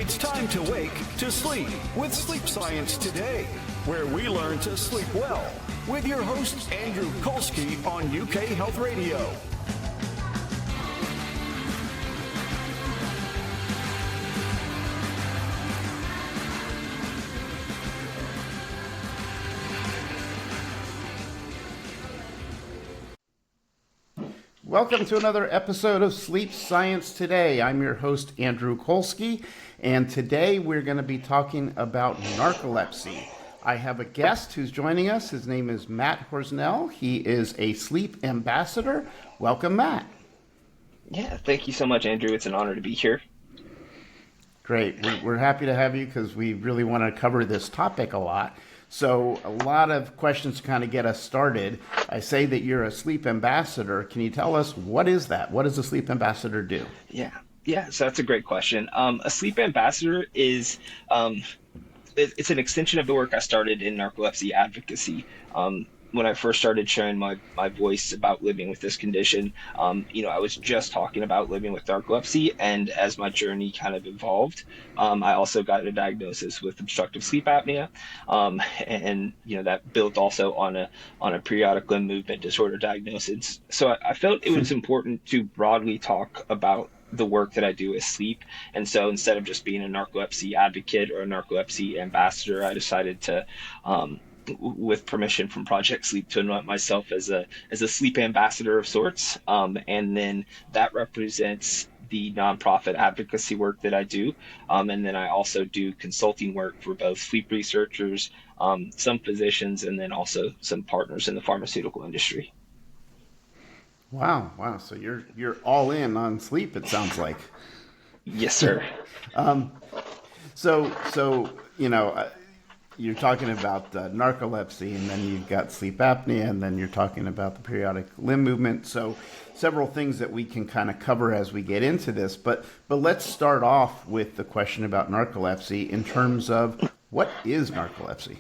It's time to wake to sleep with Sleep Science Today, where we learn to sleep well with your host, Andrew Colsky on UK Health Radio. Welcome to another episode of Sleep Science Today. I'm your host, Andrew Colsky, and today we're going to be talking about narcolepsy. I have a guest who's joining us. His name is Matt Horsnell. He is a sleep ambassador. Welcome, Matt. Yeah, thank you so much, Andrew. It's an honor to be here. Great. We're happy to have you because we really want to cover this topic a lot. So a lot of questions to kind of get us started. I say that you're a sleep ambassador. Can you tell us what is that? What does a sleep ambassador do? Yeah. So that's a great question. A sleep ambassador is it's an extension of the work I started in narcolepsy advocacy. When I first started sharing my voice about living with this condition, I was just talking about living with narcolepsy, and as my journey kind of evolved, I also got a diagnosis with obstructive sleep apnea, and that built also on a periodic limb movement disorder diagnosis. So I felt it was important to broadly talk about the work that I do with sleep, and so instead of just being a narcolepsy advocate or a narcolepsy ambassador, I decided to with permission from Project Sleep, to anoint myself as a sleep ambassador of sorts, and then that represents the nonprofit advocacy work that I do, and then I also do consulting work for both sleep researchers, some physicians, and then also some partners in the pharmaceutical industry. Wow. So you're all in on sleep, it sounds like. Yes, sir. You're talking about narcolepsy, and then you've got sleep apnea, and then you're talking about the periodic limb movement. So several things that we can kind of cover as we get into this. But let's start off with the question about narcolepsy in terms of what is narcolepsy?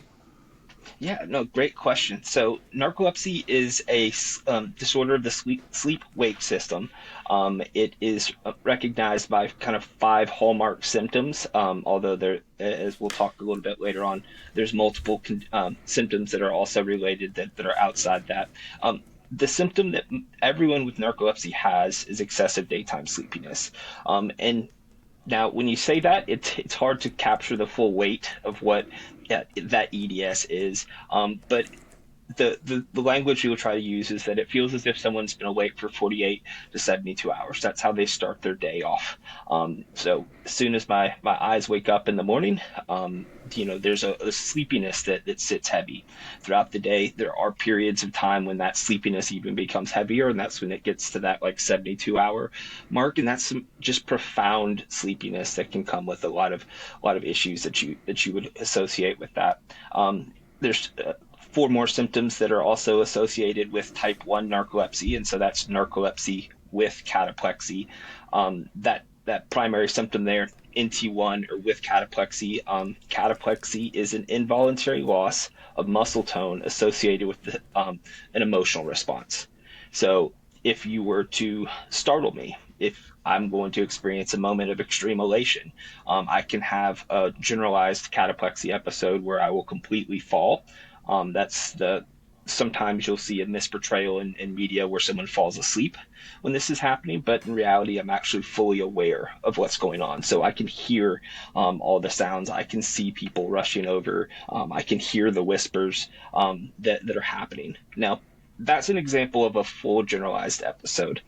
Yeah, no, great question. So narcolepsy is a disorder of the sleep-wake system. It is recognized by kind of 5 hallmark symptoms, although there, as we'll talk a little bit later on, there's multiple symptoms that are also related that are outside that. The symptom that everyone with narcolepsy has is excessive daytime sleepiness. And now, when you say that, it's hard to capture the full weight of what that EDS is. But the language we will try to use is that it feels as if someone's been awake for 48 to 72 hours. That's how they start their day off. So as soon as my eyes wake up in the morning, there's a sleepiness that sits heavy. Throughout the day, there are periods of time when that sleepiness even becomes heavier, and that's when it gets to that 72-hour mark, and that's some just profound sleepiness that can come with a lot of issues that you would associate with that. There's 4 more symptoms that are also associated with type 1 narcolepsy, and so that's narcolepsy with cataplexy. That primary symptom there, NT1 or with cataplexy. Cataplexy is an involuntary loss of muscle tone associated with an emotional response. So if you were to startle me, if I'm going to experience a moment of extreme elation, I can have a generalized cataplexy episode where I will completely fall. Sometimes you'll see a misportrayal in media where someone falls asleep when this is happening, but in reality, I'm actually fully aware of what's going on. So I can hear all the sounds. I can see people rushing over. I can hear the whispers that are happening. Now, that's an example of a full generalized episode.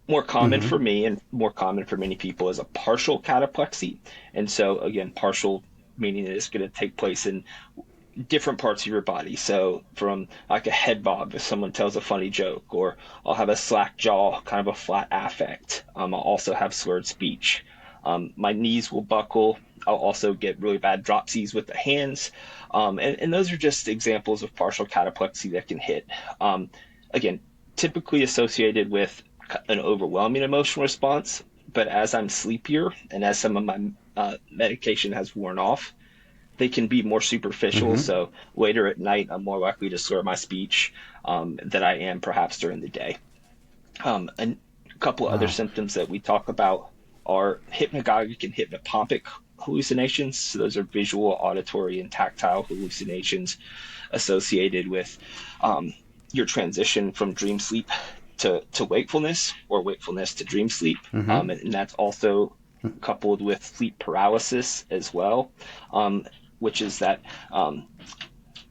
More common for me and more common for many people is a partial cataplexy. And so, again, partial meaning that it's going to take place in different parts of your body. So from like a head bob if someone tells a funny joke, or I'll have a slack jaw, kind of a flat affect. I'll also have slurred speech. My knees will buckle. I'll also get really bad dropsies with the hands. And those are just examples of partial cataplexy that can hit. Again, typically associated with an overwhelming emotional response, but as I'm sleepier and as some of my medication has worn off, they can be more superficial. So later at night, I'm more likely to slur my speech than I am perhaps during the day. And a couple of other symptoms that we talk about are hypnagogic and hypnopompic hallucinations. So those are visual, auditory, and tactile hallucinations associated with your transition from dream sleep to wakefulness, or wakefulness to dream sleep. And that's also coupled with sleep paralysis as well, which is that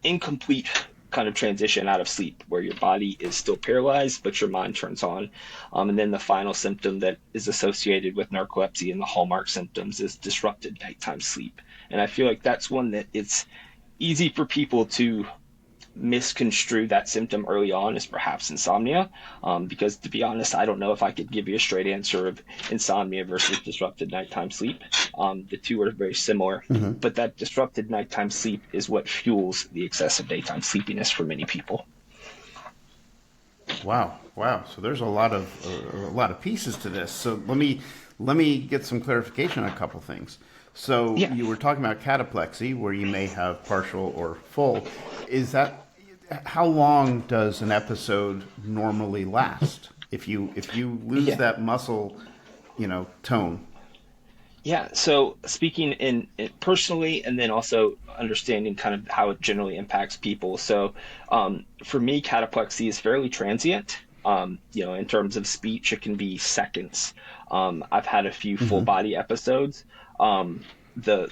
incomplete kind of transition out of sleep where your body is still paralyzed, but your mind turns on. And then the final symptom that is associated with narcolepsy and the hallmark symptoms is disrupted nighttime sleep. And I feel like that's one that it's easy for people to misconstrue that symptom early on as perhaps insomnia, because to be honest, I don't know if I could give you a straight answer of insomnia versus disrupted nighttime sleep. The two are very similar, but that disrupted nighttime sleep is what fuels the excessive daytime sleepiness for many people. Wow, wow. So there's a lot of pieces to this. So let me get some clarification on a couple things. So Yeah. you were talking about cataplexy, where you may have partial or full. Is that how long does an episode normally last? If you lose Yeah. that muscle, tone. Yeah, so speaking in personally, and then also understanding kind of how it generally impacts people. So for me, cataplexy is fairly transient. In terms of speech, it can be seconds. I've had a few full body episodes. The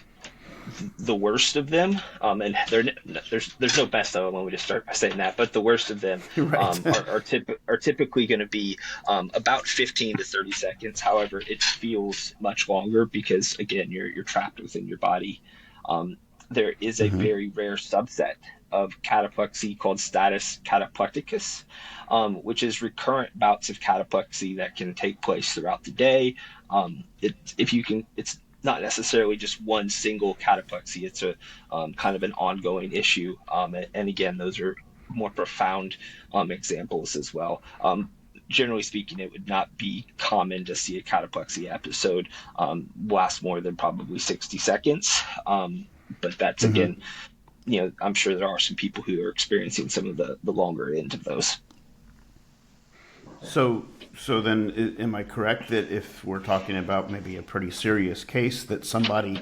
the worst of them, and there's no best of them. Let me just start by saying that. But the worst of them Right. are typically going to be about 15 to 30 seconds. However, it feels much longer because again, you're trapped within your body. There is a very rare subset of cataplexy called status cataplecticus, which is recurrent bouts of cataplexy that can take place throughout the day. It's not necessarily just one single cataplexy. It's a kind of an ongoing issue. And again, those are more profound examples as well. Generally speaking, it would not be common to see a cataplexy episode last more than probably 60 seconds. But that's again, I'm sure there are some people who are experiencing some of the longer end of those. So then, am I correct that if we're talking about maybe a pretty serious case, that somebody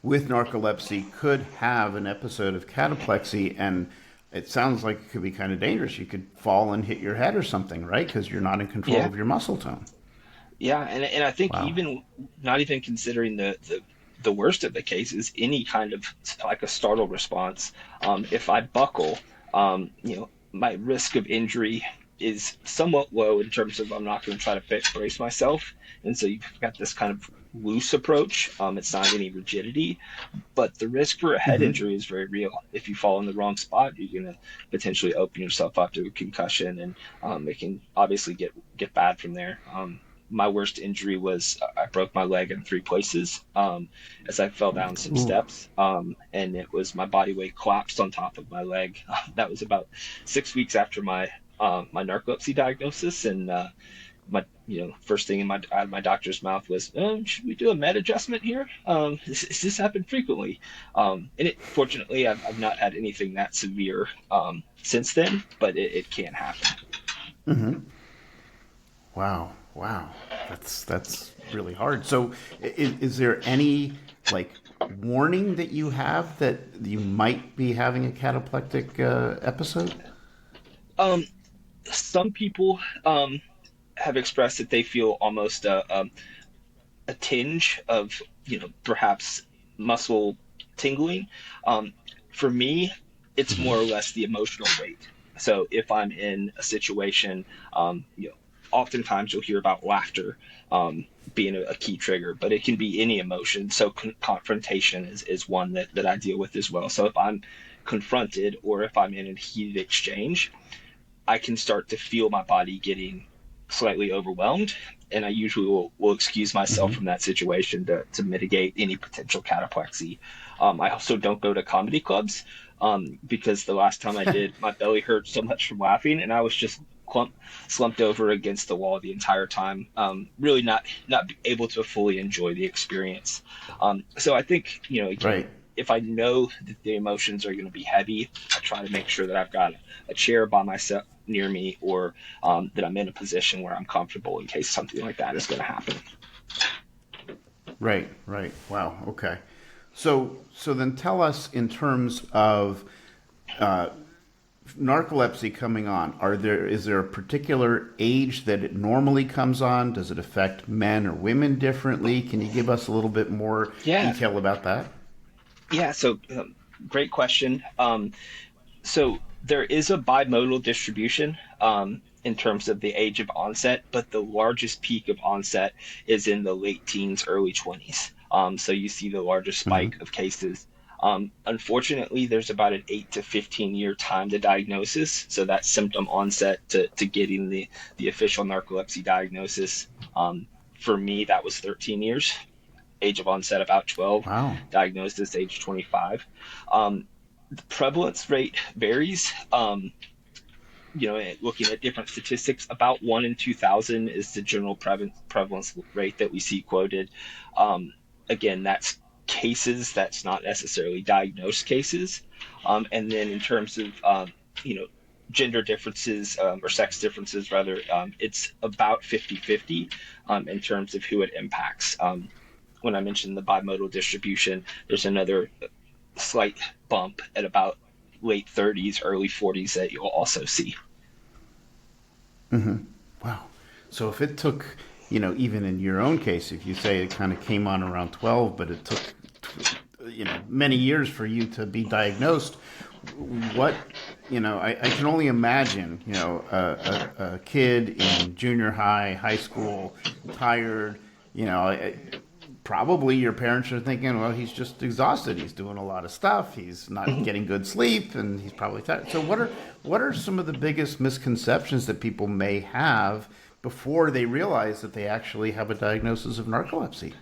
with narcolepsy could have an episode of cataplexy, and it sounds like it could be kind of dangerous. You could fall and hit your head or something, right? Because you're not in control Yeah. of your muscle tone. Yeah, and I think Wow. even not even considering the worst of the cases, any kind of like a startle response, if I buckle, my risk of injury is somewhat low in terms of I'm not going to try to brace myself, and so you've got this kind of loose approach. It's not any rigidity, but the risk for a head injury is very real. If you fall in the wrong spot, you're going to potentially open yourself up to a concussion, and it can obviously get bad from there. My worst injury was I broke my leg in three places as I fell down some Ooh. steps, and it was my body weight collapsed on top of my leg. That was about 6 weeks after my narcolepsy diagnosis, and my first thing out of my doctor's mouth was, should we do a med adjustment here? Does this happen frequently? And fortunately, I've not had anything that severe since then, but it can happen. Wow, wow, that's really hard. So, is there any like warning that you have that you might be having a cataplectic episode? Some people have expressed that they feel almost a tinge of perhaps muscle tingling. For me, it's more or less the emotional weight. So if I'm in a situation, oftentimes you'll hear about laughter being a key trigger, but it can be any emotion. So confrontation is one that I deal with as well. So if I'm confronted or if I'm in a heated exchange, I can start to feel my body getting slightly overwhelmed, and I usually will excuse myself from that situation to mitigate any potential cataplexy. I also don't go to comedy clubs because the last time I did, my belly hurt so much from laughing, and I was just slumped over against the wall the entire time, really not able to fully enjoy the experience. So I think again, Right. if I know that the emotions are going to be heavy, I try to make sure that I've got a chair by myself near me, or that I'm in a position where I'm comfortable in case something like that is going to happen. Right, right. Wow. Okay. So then tell us in terms of uh, narcolepsy coming on. Is there a particular age that it normally comes on? Does it affect men or women differently? Can you give us a little bit more Yeah, detail about that? yeah. So great question. So there is a bimodal distribution in terms of the age of onset, but the largest peak of onset is in the late teens, early 20s. So you see the largest Hmm. spike of cases. Unfortunately, there's about an 8 to 15-year time to diagnosis. So that's symptom onset to getting the official narcolepsy diagnosis. For me, that was 13 years. Age of onset about 12, Wow. diagnosis age 25. The prevalence rate varies. Looking at different statistics, about 1 in 2,000 is the general prevalence rate that we see quoted. Um, Again, that's cases, that's not necessarily diagnosed cases. And then in terms of, you know, gender differences or sex differences, rather, it's about 50-50 in terms of who it impacts. When I mentioned the bimodal distribution, there's another slight bump at about late 30s, early 40s that you'll also see. Wow. So if it took, even in your own case, if you say it kind of came on around 12, but it took, many years for you to be diagnosed, what, I can only imagine, a kid in junior high, high school, tired, probably your parents are thinking, well, he's just exhausted. He's doing a lot of stuff. He's not getting good sleep, and he's probably tired. So, what are some of the biggest misconceptions that people may have before they realize that they actually have a diagnosis of narcolepsy?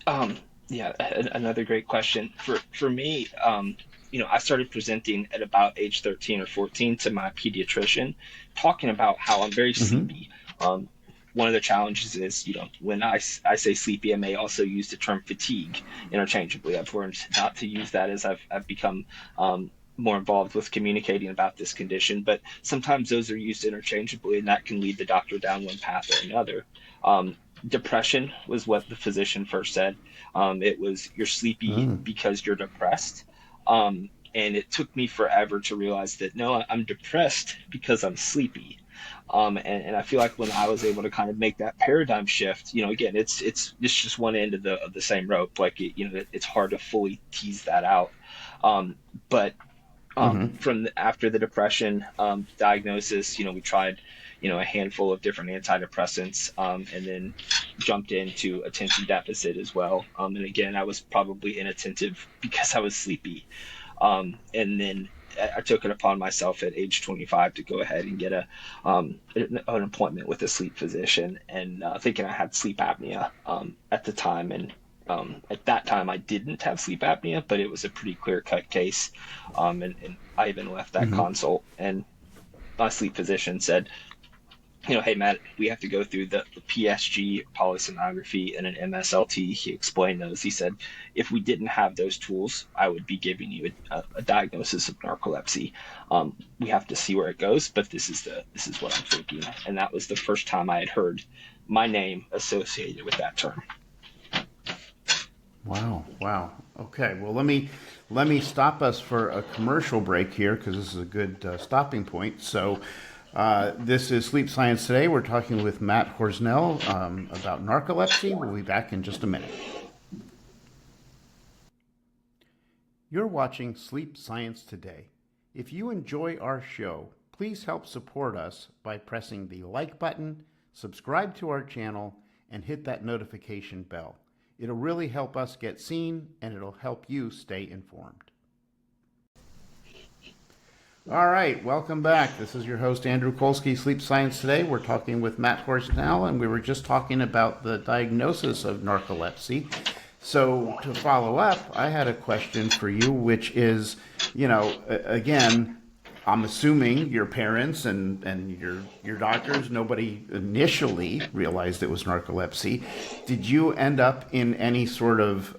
Um, yeah, another great question. For me, I started presenting at about age 13 or 14 to my pediatrician, talking about how I'm very Mm-hmm. sleepy. Um, One of the challenges is, when I say sleepy, I may also use the term fatigue interchangeably. I've learned not to use that as I've become more involved with communicating about this condition, but sometimes those are used interchangeably, and that can lead the doctor down one path or another. Um, Depression was what the physician first said. It was you're sleepy Mm. because you're depressed. And it took me forever to realize that no, I'm depressed because I'm sleepy. And I feel like when I was able to kind of make that paradigm shift, again, it's just one end of the same rope. Like it's hard to fully tease that out. But Mm-hmm. after the depression diagnosis, we tried, a handful of different antidepressants, and then jumped into attention deficit as well. And again, I was probably inattentive because I was sleepy. And then I took it upon myself at age 25 to go ahead and get an appointment with a sleep physician, and thinking I had sleep apnea at the time. And at that time, I didn't have sleep apnea, but it was a pretty clear cut case. And I even left that Mm-hmm. consult, and my sleep physician said, hey Matt, we have to go through the PSG polysomnography and an MSLT. He explained those. He said, if we didn't have those tools, I would be giving you a diagnosis of narcolepsy. We have to see where it goes, but this is what I'm thinking. And that was the first time I had heard my name associated with that term. Wow, wow. Okay, well, let me stop us for a commercial break here because this is a good stopping point. So, this is Sleep Science Today. We're talking with Matt Horsnell about narcolepsy. We'll be back in just a minute. You're watching Sleep Science Today. If you enjoy our show, please help support us by pressing the like button, subscribe to our channel, and hit that notification bell. It'll really help us get seen, and it'll help you stay informed. All right, welcome back. This is your host, Andrew Colsky, Sleep Science Today. We're talking with Matt Horsnell, and we were just talking about the diagnosis of narcolepsy. So to follow up, I had a question for you, which is, again, I'm assuming your parents and your doctors, nobody initially realized it was narcolepsy. Did you end up in any sort of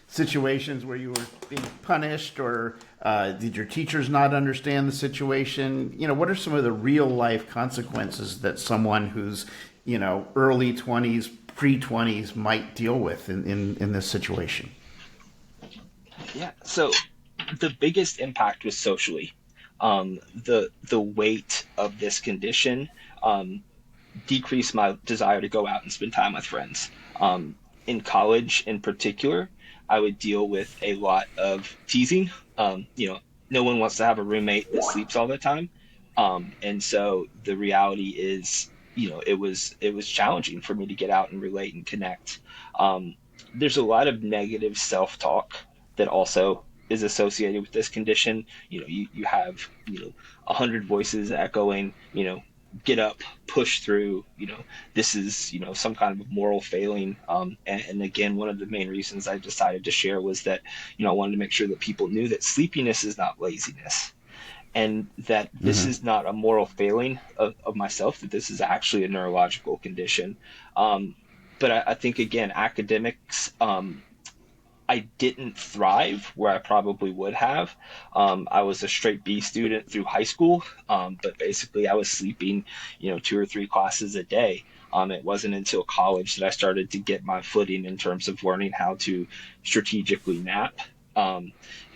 situations where you were being punished, or did your teachers not understand the situation? What are some of the real life consequences that someone who's, early 20s, pre-20s might deal with in this situation? Yeah. So the biggest impact was socially. The weight of this condition um, decreased my desire to go out and spend time with friends. In college, in particular, I would deal with a lot of teasing. No one wants to have a roommate that sleeps all the time, and so the reality is, it was challenging for me to get out and relate and connect. Um, there's a lot of negative self-talk that also is associated with this condition. You have 100 voices echoing, get up, push through, this is, some kind of moral failing. And again, one of the main reasons I decided to share was that, I wanted to make sure that people knew that sleepiness is not laziness, and that this is not a moral failing of myself, that this is actually a neurological condition. But I think, again, academics, I didn't thrive where I probably would have. I was a straight B student through high school, but basically I was sleeping, 2 or 3 classes a day. It wasn't until college that I started to get my footing in terms of learning how to strategically nap,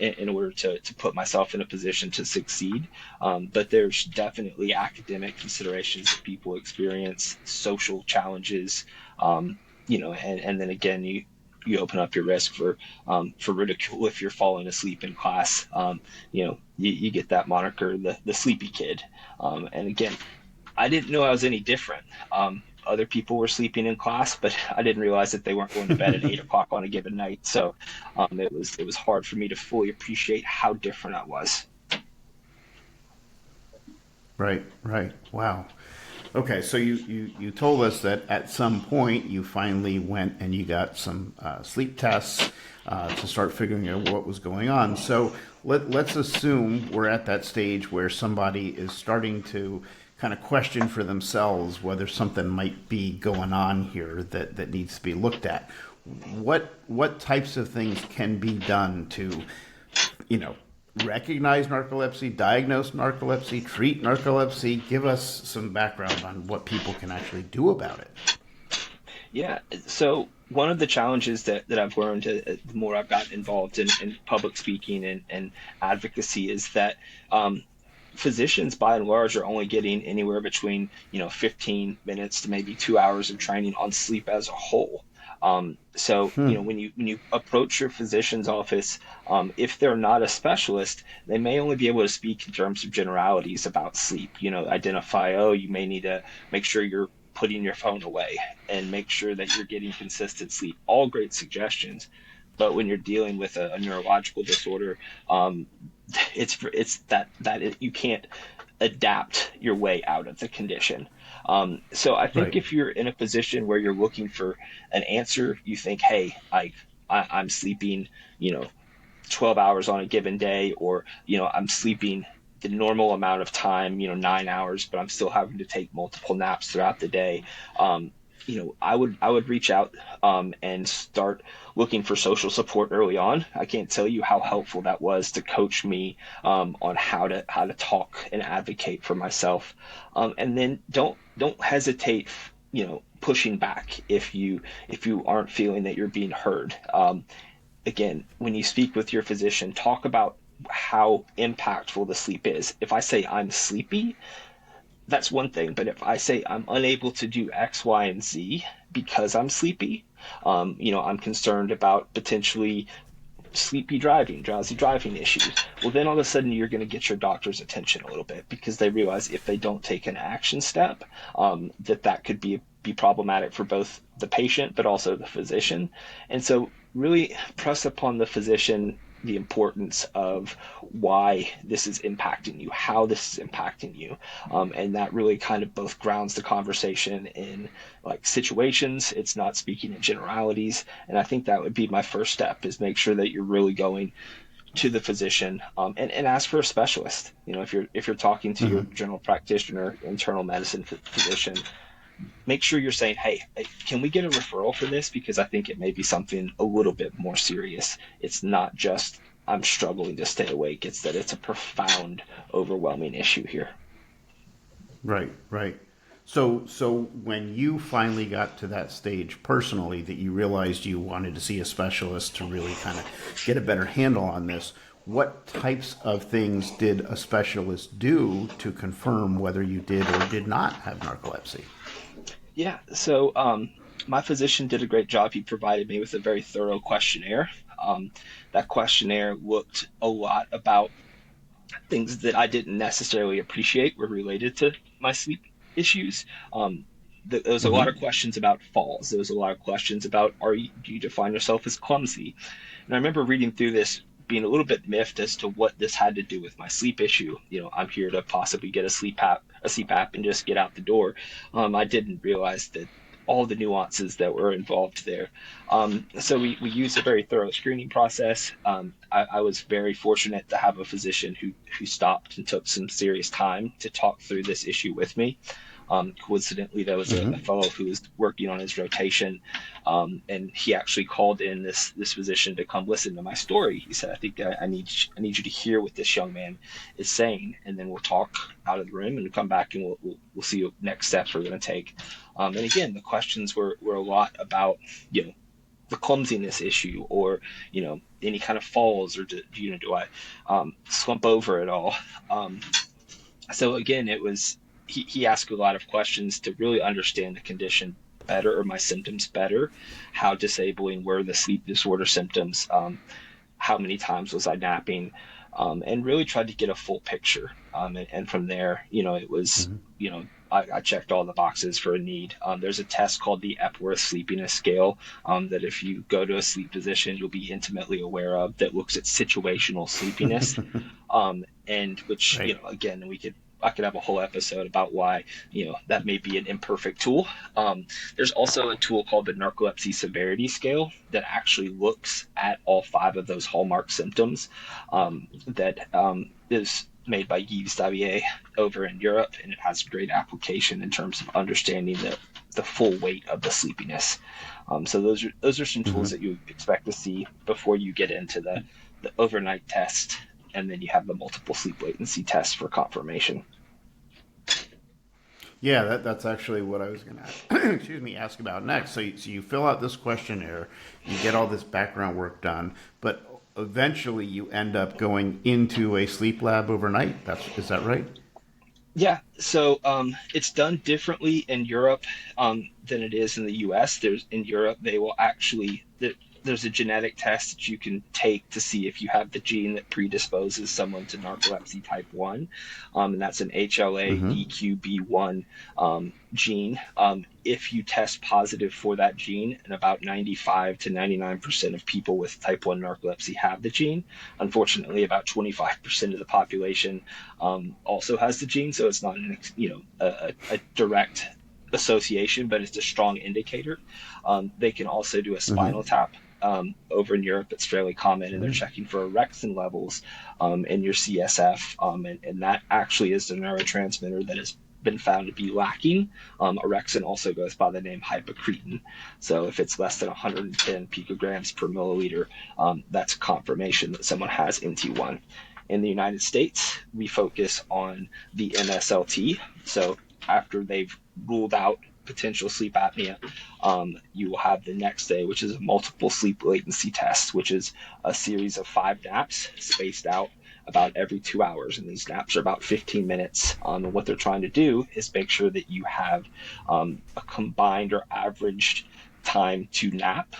in order to put myself in a position to succeed. But there's definitely academic considerations that people experience, social challenges, and then again, you open up your risk for ridicule if you're falling asleep in class. You get that moniker, the sleepy kid. And again, I didn't know I was any different. Other people were sleeping in class, but I didn't realize that they weren't going to bed at 8 o'clock on a given night. So it was hard for me to fully appreciate how different I was. Right, right. Wow. Okay, so you told us that at some point you finally went and you got some sleep tests to start figuring out what was going on. So let's assume we're at that stage where somebody is starting to kind of question for themselves whether something might be going on here that needs to be looked at. What types of things can be done to, recognize narcolepsy, diagnose narcolepsy, treat narcolepsy? Give us some background on what people can actually do about it. Yeah. So one of the challenges that I've learned, the more I've gotten involved in public speaking and advocacy, is that physicians, by and large, are only getting anywhere between 15 minutes to maybe 2 hours of training on sleep as a whole. So when you approach your physician's office, if they're not a specialist, they may only be able to speak in terms of generalities about sleep. Identify, you may need to make sure you're putting your phone away and make sure that you're getting consistent sleep. All great suggestions, but when you're dealing with a neurological disorder, it's that you can't adapt your way out of the condition. So I think Right. if you're in a position where you're looking for an answer, you think, hey, I'm sleeping, 12 hours on a given day, or, I'm sleeping the normal amount of time, 9 hours, but I'm still having to take multiple naps throughout the day. I would reach out and start looking for social support early on. I can't tell you how helpful that was to coach me on how to talk and advocate for myself. And then don't hesitate, pushing back if you aren't feeling that you're being heard. Again, when you speak with your physician, talk about how impactful the sleep is. If I say I'm sleepy, that's one thing. But if I say I'm unable to do X, Y, and Z because I'm sleepy, I'm concerned about potentially sleepy driving, drowsy driving issues. Well, then all of a sudden you're going to get your doctor's attention a little bit, because they realize if they don't take an action step, that could be problematic for both the patient but also the physician. And so really press upon the physician the importance of why this is impacting you, how this is impacting you. And that really kind of both grounds the conversation in like situations. It's not speaking in generalities. And I think that would be my first step, is make sure that you're really going to the physician, and ask for a specialist. If you're talking to your general practitioner, internal medicine physician, make sure you're saying, hey, can we get a referral for this? Because I think it may be something a little bit more serious. It's not just I'm struggling to stay awake. It's that it's a profound, overwhelming issue here. Right, right. So when you finally got to that stage personally that you realized you wanted to see a specialist to really kind of get a better handle on this, what types of things did a specialist do to confirm whether you did or did not have narcolepsy? Yeah, so my physician did a great job. He provided me with a very thorough questionnaire. Um, that questionnaire looked a lot about things that I didn't necessarily appreciate were related to my sleep issues. There was a lot of Mm-hmm. questions about falls. There was a lot of questions about do you define yourself as clumsy? And I remember reading through this, being a little bit miffed as to what this had to do with my sleep issue. I'm here to possibly get a CPAP, and just get out the door. I didn't realize that all the nuances that were involved there. So we used a very thorough screening process. I was very fortunate to have a physician who stopped and took some serious time to talk through this issue with me. Coincidentally, there was a Mm-hmm. fellow who was working on his rotation, and he actually called in this physician to come listen to my story. He said, "I think I need you to hear what this young man is saying, and then we'll talk out of the room and come back, and we'll see what next steps we're going to take." And again, the questions were a lot about the clumsiness issue, or any kind of falls, or do I slump over at all. So again, it was he asked a lot of questions to really understand the condition better, or my symptoms better, how disabling were the sleep disorder symptoms, how many times was I napping, and really tried to get a full picture. And from there, it was, Mm-hmm. I checked all the boxes for a need. There's a test called the Epworth Sleepiness Scale, that if you go to a sleep physician, you'll be intimately aware of, that looks at situational sleepiness, and which, Right. again, I could have a whole episode about why that may be an imperfect tool. There's also a tool called the Narcolepsy Severity Scale that actually looks at all five of those hallmark symptoms. That is made by Yves Davier over in Europe, and it has great application in terms of understanding the full weight of the sleepiness. So those are some tools Mm-hmm. that you expect to see before you get into the overnight test, and then you have the multiple sleep latency test for confirmation. Yeah, that's actually what I was going to excuse me, ask about next. So you fill out this questionnaire, you get all this background work done, but eventually you end up going into a sleep lab overnight. Is that right? Yeah, so it's done differently in Europe, than it is in the U.S. In Europe, they will actually there's a genetic test that you can take to see if you have the gene that predisposes someone to narcolepsy type 1, and that's an Mm-hmm. HLA-DQB1 gene. If you test positive for that gene, and about 95 to 99% of people with type 1 narcolepsy have the gene. Unfortunately, about 25% of the population also has the gene, so it's not a direct association, but it's a strong indicator. They can also do a spinal Mm-hmm. tap. Over in Europe, it's fairly common, and they're checking for orexin levels in your CSF, and that actually is the neurotransmitter that has been found to be lacking. Orexin also goes by the name hypocretin. So if it's less than 110 picograms per milliliter, that's confirmation that someone has NT1. In the United States, we focus on the MSLT. So after they've ruled out potential sleep apnea, you will have the next day, which is a multiple sleep latency test, which is a series of 5 naps spaced out about every 2 hours. And these naps are about 15 minutes. And what they're trying to do is make sure that you have a combined or averaged time to nap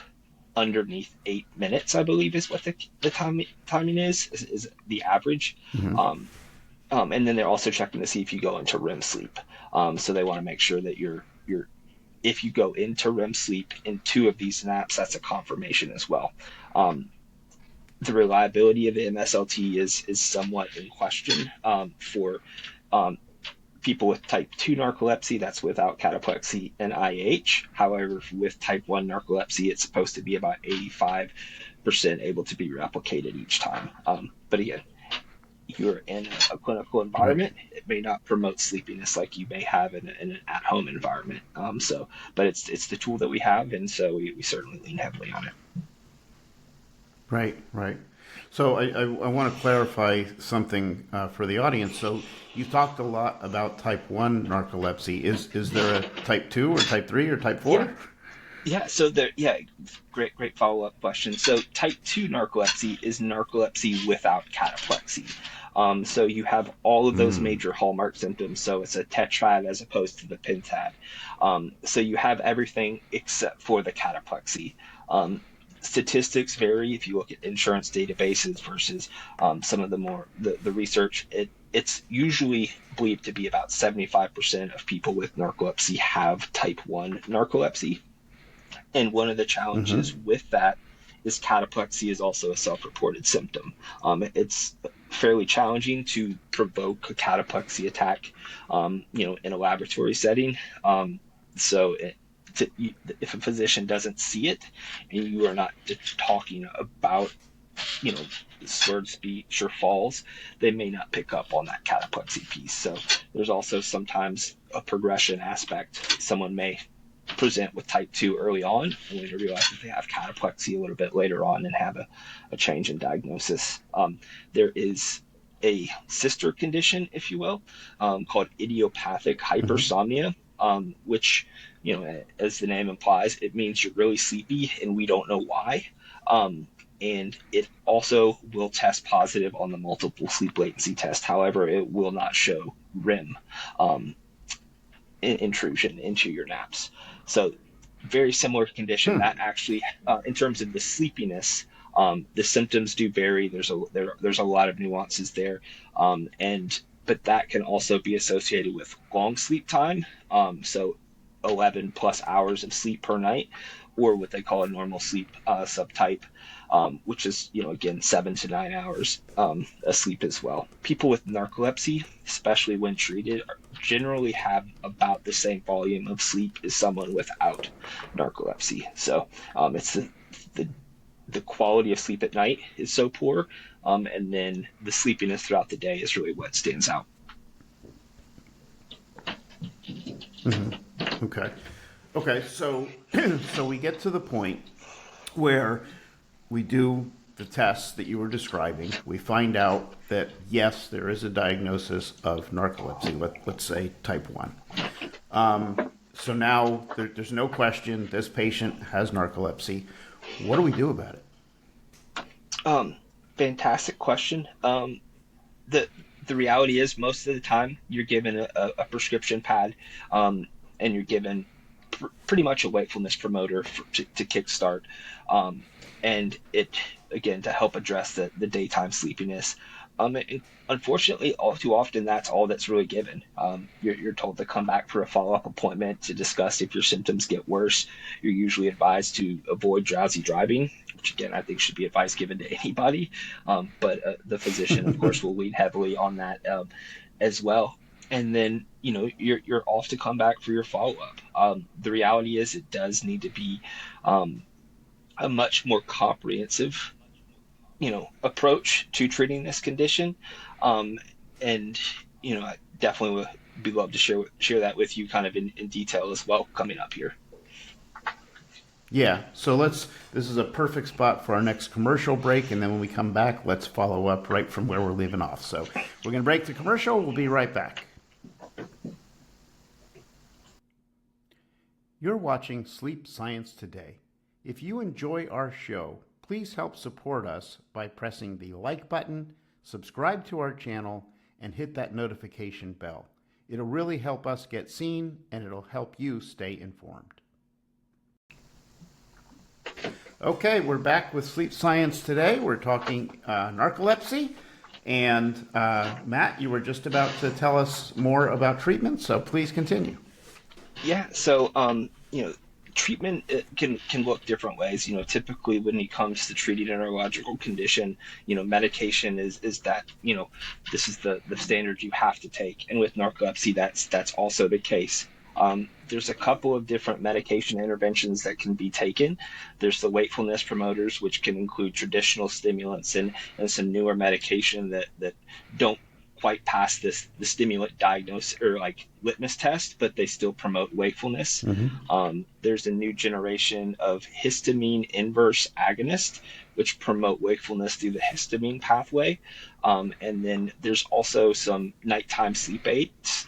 underneath 8 minutes, I believe is what timing is the average. Mm-hmm. Um, and then they're also checking to see if you go into REM sleep. So they want to make sure that you're if you go into REM sleep in 2 of these naps, that's a confirmation as well. Um, the reliability of the MSLT is somewhat in question, for um, people with type 2 narcolepsy. That's without cataplexy and IH. However, with type 1 narcolepsy, it's supposed to be about 85% able to be replicated each time. But again, you're in a clinical Right. environment, it may not promote sleepiness like you may have in an at-home environment. But it's the tool that we have, and so we certainly lean heavily on it. Right. Right. So I want to clarify something for the audience. So you talked a lot about type 1 narcolepsy. Is there a type 2 or type 3 or type Yeah, 4? yeah. So there, yeah, great follow-up question. So type 2 narcolepsy is narcolepsy without cataplexy. So you have all of those major hallmark symptoms. So it's a tetrad as opposed to the pentad. So you have everything except for the cataplexy. Um, Statistics vary if you look at insurance databases versus some of the research. It's usually believed to be about 75% of people with narcolepsy have type 1 narcolepsy. And one of the challenges with that is cataplexy is also a self-reported symptom. It's fairly challenging to provoke a cataplexy attack, in a laboratory setting. So it, if a physician doesn't see it and you are not talking about, you know, slurred speech or falls, they may not pick up on that cataplexy piece. So there's also sometimes a progression aspect. Someone may present with type 2 early on, only to realize that they have cataplexy a little bit later on and have a change in diagnosis. There is a sister condition, if you will, called idiopathic hypersomnia, which, as the name implies, it means you're really sleepy and we don't know why. And it also will test positive on the multiple sleep latency test. However, it will not show REM intrusion into your naps. So very similar condition that actually, in terms of the sleepiness, the symptoms do vary. There's a lot of nuances there, and but that can also be associated with long sleep time. So 11 plus hours of sleep per night, or what they call a normal sleep subtype, which is, again, 7 to 9 hours asleep as well. People with narcolepsy, especially when treated, generally have about the same volume of sleep as someone without narcolepsy. So it's the quality of sleep at night is so poor, and then the sleepiness throughout the day is really what stands out. Okay. Okay. So so we get to the point where we do the tests that you were describing. We find out that yes, there is a diagnosis of narcolepsy. Let's say type 1. So now there's no question this patient has narcolepsy. What do we do about it? Fantastic question. The reality is most of the time you're given a prescription pad, and you're given pretty much a wakefulness promoter to kickstart, and it, again, to help address the daytime sleepiness. Unfortunately, all too often that's all that's really given. You're told to come back for a follow-up appointment to discuss if your symptoms get worse. You're usually advised to avoid drowsy driving, which, again, I think should be advice given to anybody. But the physician, of course, will lean heavily on that as well. And then, you're off to come back for your follow-up. The reality is it does need to be a much more comprehensive, approach to treating this condition. And, I definitely would be love to share that with you kind of in detail as well coming up here. Yeah, so this is a perfect spot for our next commercial break, and then when we come back, let's follow up right from where we're leaving off. So we're going to break to commercial. We'll be right back. You're watching Sleep Science Today. If you enjoy our show, please help support us by pressing the like button, subscribe to our channel, and hit that notification bell. It'll really help us get seen, and it'll help you stay informed. Okay, we're back with Sleep Science Today. We're talking narcolepsy. And Matt, you were just about to tell us more about treatment, so please continue. Yeah, so treatment can look different ways. Typically when it comes to treating a neurological condition, medication is that, this is the standard you have to take. And with narcolepsy, that's also the case. There's a couple of different medication interventions that can be taken. There's the wakefulness promoters, which can include traditional stimulants and some newer medication that don't quite past the stimulant diagnosis or like litmus test, but they still promote wakefulness. There's a new generation of histamine inverse agonists, which promote wakefulness through the histamine pathway. And then there's also some nighttime sleep aids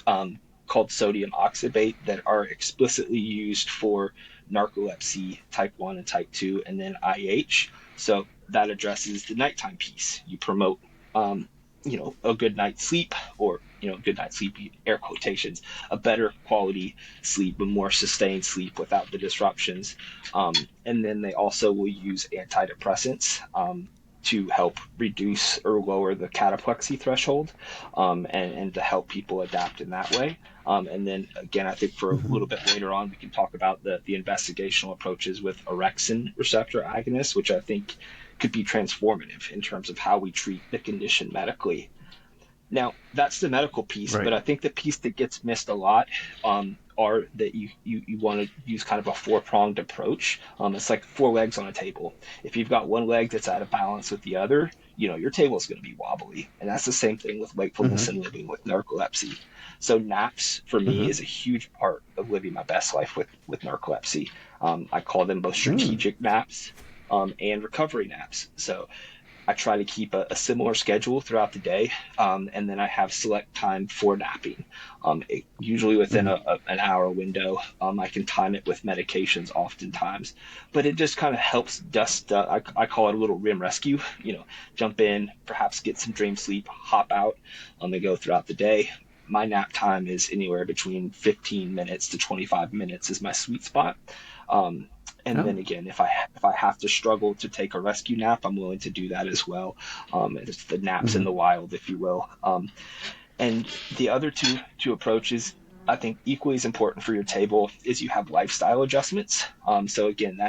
called sodium oxybate that are explicitly used for narcolepsy type 1 and type 2, and then IH. So that addresses the nighttime piece. You promote a good night's sleep, or good night's sleep, air quotations, a better quality sleep, a more sustained sleep without the disruptions. And then they also will use antidepressants to help reduce or lower the cataplexy threshold, and to help people adapt in that way. And then again, I think for a little bit later on, we can talk about the investigational approaches with orexin receptor agonists, which I think could be transformative in terms of how we treat the condition medically. Now, that's the medical piece, Right. but I think the piece that gets missed a lot are that you want to use kind of a four-pronged approach. It's like four legs on a table. If you've got one leg that's out of balance with the other, your table is going to be wobbly. And that's the same thing with wakefulness and living with narcolepsy. So naps, for me, is a huge part of living my best life with narcolepsy. I call them both strategic naps and recovery naps. So I try to keep a similar schedule throughout the day, and then I have select time for napping. Usually within an hour window. I can time it with medications oftentimes, but it just kind of helps dust. I call it a little REM rescue. Jump in, perhaps get some dream sleep, hop out, and go throughout the day. My nap time is anywhere between 15 minutes to 25 minutes is my sweet spot. And then again, if I have to struggle to take a rescue nap, I'm willing to do that as well. It's the naps in the wild, if you will. And the other two approaches, I think equally as important for your table, is you have lifestyle adjustments. So again,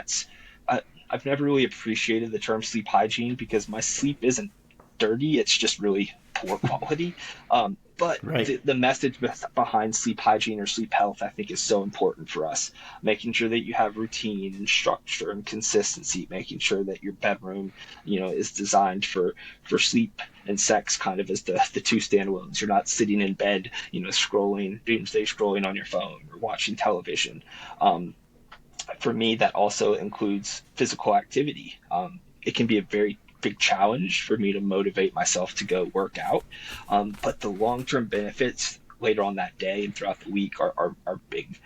I've never really appreciated the term sleep hygiene because my sleep isn't dirty; it's just really poor quality. But the message behind sleep hygiene or sleep health, I think, is so important for us. Making sure that you have routine and structure and consistency, making sure that your bedroom, is designed for sleep and sex kind of as the two standalones. You're not sitting in bed, doomsday scrolling on your phone or watching television. For me, that also includes physical activity. It can be a very big challenge for me to motivate myself to go work out. But the long-term benefits later on that day and throughout the week are big.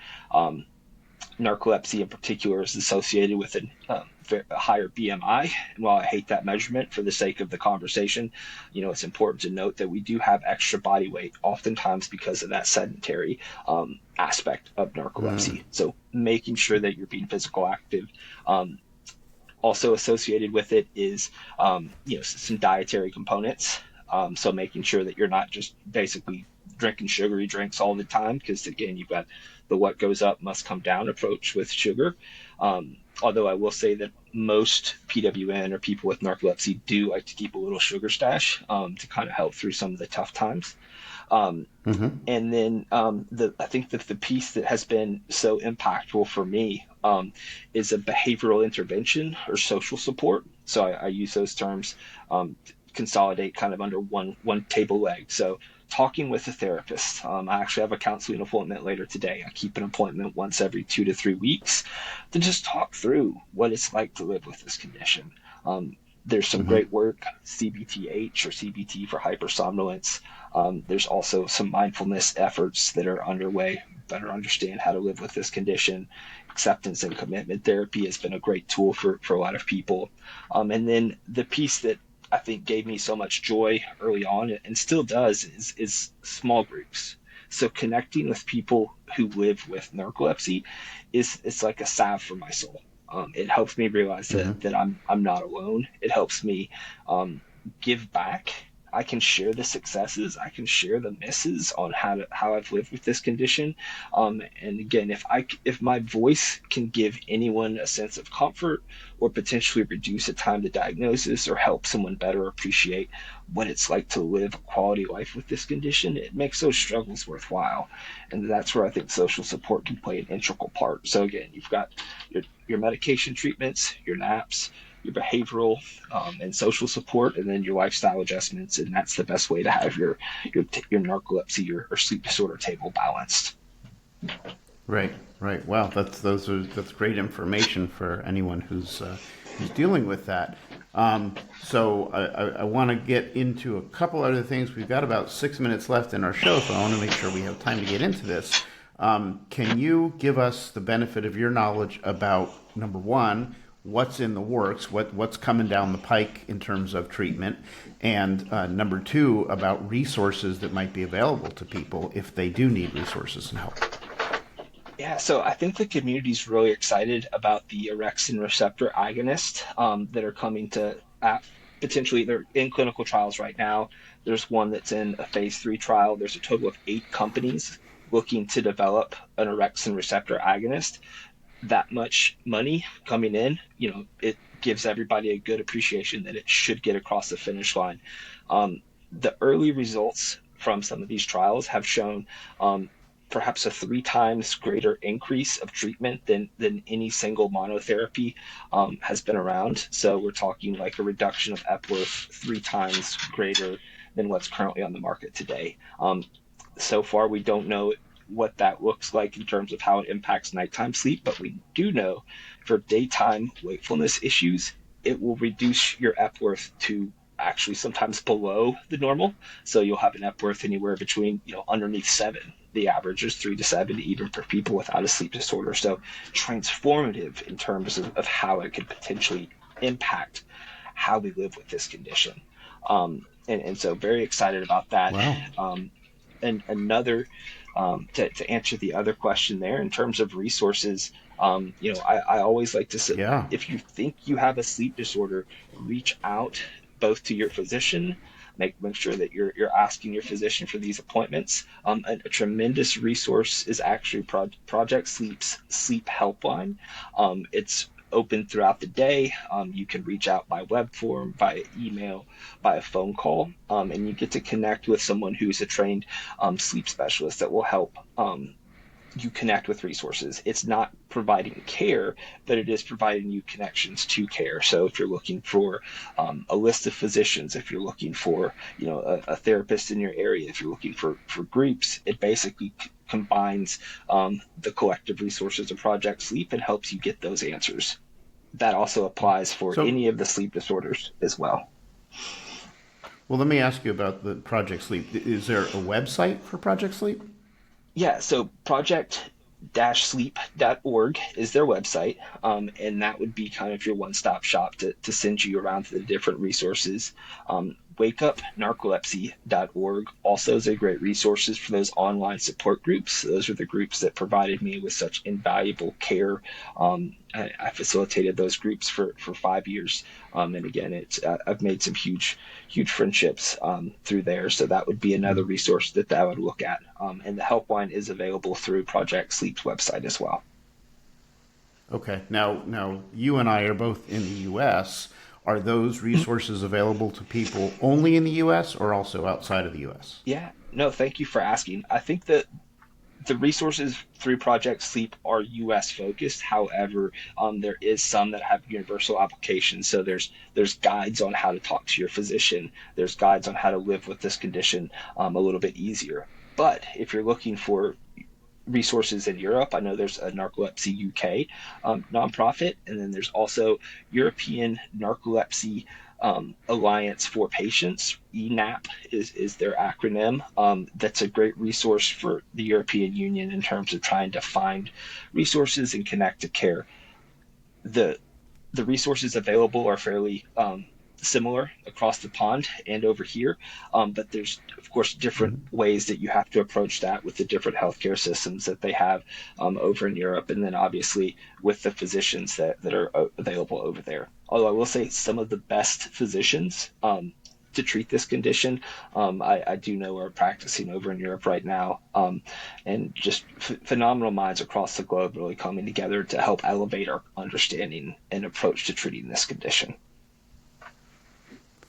Narcolepsy in particular is associated with a higher BMI. And while I hate that measurement for the sake of the conversation, it's important to note that we do have extra body weight, oftentimes because of that sedentary aspect of narcolepsy. So making sure that you're being physical active. Also associated with it is, some dietary components. So making sure that you're not just basically drinking sugary drinks all the time, because again, you've got the what goes up must come down approach with sugar. Although I will say that most PWN or people with narcolepsy do like to keep a little sugar stash to kind of help through some of the tough times. And then I think that the piece that has been so impactful for me is a behavioral intervention or social support. So I use those terms to consolidate kind of under one table leg. So talking with a therapist. I actually have a counseling appointment later today. I keep an appointment once every 2 to 3 weeks to just talk through what it's like to live with this condition. There's some great work, CBTH or CBT for hypersomnolence. There's also some mindfulness efforts that are underway, better understand how to live with this condition. Acceptance and commitment therapy has been a great tool for a lot of people. And then the piece that I think gave me so much joy early on and still does is small groups. So connecting with people who live with narcolepsy it's like a salve for my soul. It helps me realize that I'm not alone. It helps me give back. I can share the successes. I can share the misses on how I've lived with this condition. And again, if my voice can give anyone a sense of comfort or potentially reduce the time to diagnosis or help someone better appreciate what it's like to live a quality life with this condition, it makes those struggles worthwhile. And that's where I think social support can play an integral part. So again, you've got your medication treatments, your naps, your behavioral and social support, and then your lifestyle adjustments, and that's the best way to have your narcolepsy or sleep disorder table balanced. Right, right. Wow, that's great information for anyone who's dealing with that. So I want to get into a couple other things. We've got about 6 minutes left in our show, so I want to make sure we have time to get into this. Can you give us the benefit of your knowledge about, number one, what's in the works, what's coming down the pike in terms of treatment, and number two, about resources that might be available to people if they do need resources and help? Yeah, so I think the community's really excited about the orexin receptor agonist that are coming to potentially they're in clinical trials right now. There's one that's in a phase 3 trial. There's a total of 8 companies looking to develop an orexin receptor agonist. That much money coming in, it gives everybody a good appreciation that it should get across the finish line. The early results from some of these trials have shown perhaps a 3 times greater increase of treatment than any single monotherapy has been around. So we're talking like a reduction of Epworth 3 times greater than what's currently on the market today. So far, we don't know what that looks like in terms of how it impacts nighttime sleep, but we do know for daytime wakefulness issues, it will reduce your Epworth to actually sometimes below the normal. So you'll have an Epworth anywhere between, underneath 7. The average is 3 to 7, even for people without a sleep disorder. So transformative in terms of how it could potentially impact how we live with this condition. And so very excited about that. Wow. And another, to answer the other question there, in terms of resources, I always like to say, Yeah. if you think you have a sleep disorder, reach out both to your physician, make sure that you're asking your physician for these appointments. A tremendous resource is actually Project Sleep's Sleep Helpline. It's open throughout the day. You can reach out by web form, by email, by a phone call, and you get to connect with someone who's a trained sleep specialist that will help you connect with resources. It's not providing care, but it is providing you connections to care. So if you're looking for a list of physicians, if you're looking for a therapist in your area, if you're looking for groups, it basically combines the collective resources of Project Sleep and helps you get those answers. That also applies for So, any of the sleep disorders as well. well, let me ask you about the Project Sleep. Is there a website for Project Sleep? Yeah, so project-sleep.org is their website, and that would be kind of your one-stop shop to send you around to the different resources. Wakeupnarcolepsy.org also is a great resources for those online support groups. Those are the groups that provided me with such invaluable care. I facilitated those groups for 5 years, and again, I've made some huge friendships through there. So that would be another resource that I would look at. And the helpline is available through Project Sleep's website as well. Okay. Now, you and I are both in the U.S. Are those resources available to people only in the U.S. or also outside of the U.S.? Yeah, no, thank you for asking. I think that the resources through Project Sleep are U.S. focused. However, there is some that have universal applications. So there's guides on how to talk to your physician. There's guides on how to live with this condition a little bit easier. But if you're looking for resources in Europe, I know there's a Narcolepsy UK nonprofit, and then there's also European Narcolepsy Alliance for Patients. ENAP is their acronym. That's a great resource for the European Union in terms of trying to find resources and connect to care. The resources available are fairly similar across the pond and over here, but there's of course different ways that you have to approach that with the different healthcare systems that they have over in Europe, and then obviously with the physicians that are available over there. Although I will say some of the best physicians to treat this condition, I do know are practicing over in Europe right now, and just phenomenal minds across the globe really coming together to help elevate our understanding and approach to treating this condition.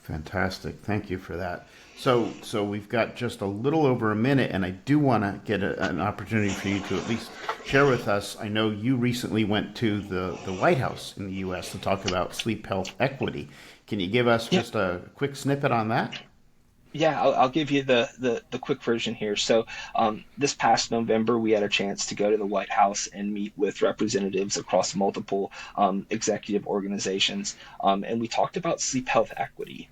Fantastic. Thank you for that. So we've got just a little over a minute, and I do want to get an opportunity for you to at least share with us. I know you recently went to the White House in the U.S. to talk about sleep health equity. Can you give us just a quick snippet on that? Yeah, I'll give you the quick version here. So, this past November, we had a chance to go to the White House and meet with representatives across multiple executive organizations, and we talked about sleep health equity,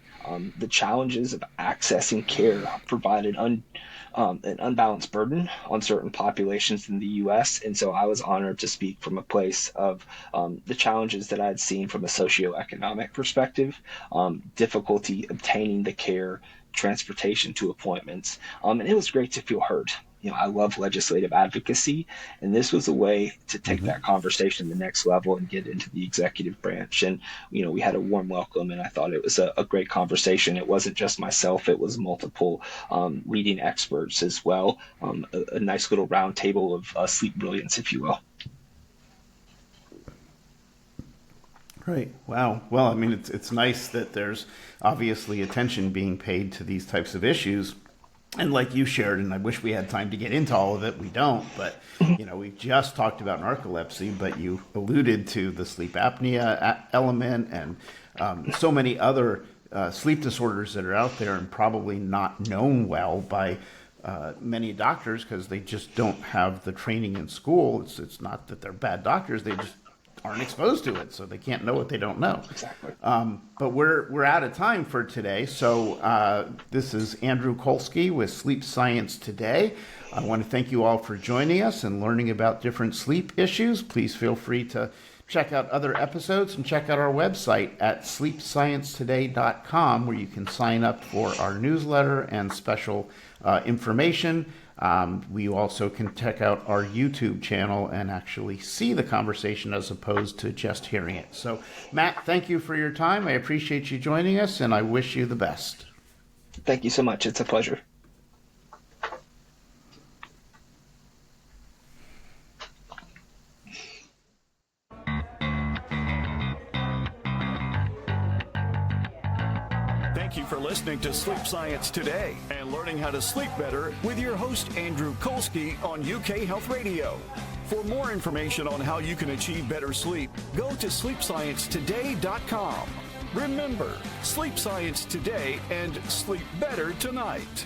the challenges of accessing care provided an unbalanced burden on certain populations in the U.S. And so I was honored to speak from a place of the challenges that I'd seen from a socioeconomic perspective, difficulty obtaining the care, transportation to appointments. And it was great to feel heard. I love legislative advocacy, and this was a way to take that conversation to the next level and get into the executive branch. And, we had a warm welcome, and I thought it was a great conversation. It wasn't just myself, it was multiple leading experts as well. A nice little round table of sleep brilliance, if you will. Right. Wow. Well, I mean, it's nice that there's obviously attention being paid to these types of issues. And like you shared, and I wish we had time to get into all of it, we don't, but, we just talked about narcolepsy, but you alluded to the sleep apnea element and so many other sleep disorders that are out there and probably not known well by many doctors because they just don't have the training in school. It's not that they're bad doctors, they just aren't exposed to it, so they can't know what they don't know. Exactly. But we're out of time for today. So this is Andrew Colsky with Sleep Science Today. I want to thank you all for joining us and learning about different sleep issues. Please feel free to check out other episodes and check out our website at sleepsciencetoday.com, where you can sign up for our newsletter and special information. We also can check out our YouTube channel and actually see the conversation as opposed to just hearing it. So, Matt, thank you for your time. I appreciate you joining us, and I wish you the best. Thank you so much. It's a pleasure. Thank you for listening to Sleep Science Today and learning how to sleep better with your host, Andrew Kolsky, on UK Health Radio. For more information on how you can achieve better sleep, go to sleepsciencetoday.com. Remember, sleep science today and sleep better tonight.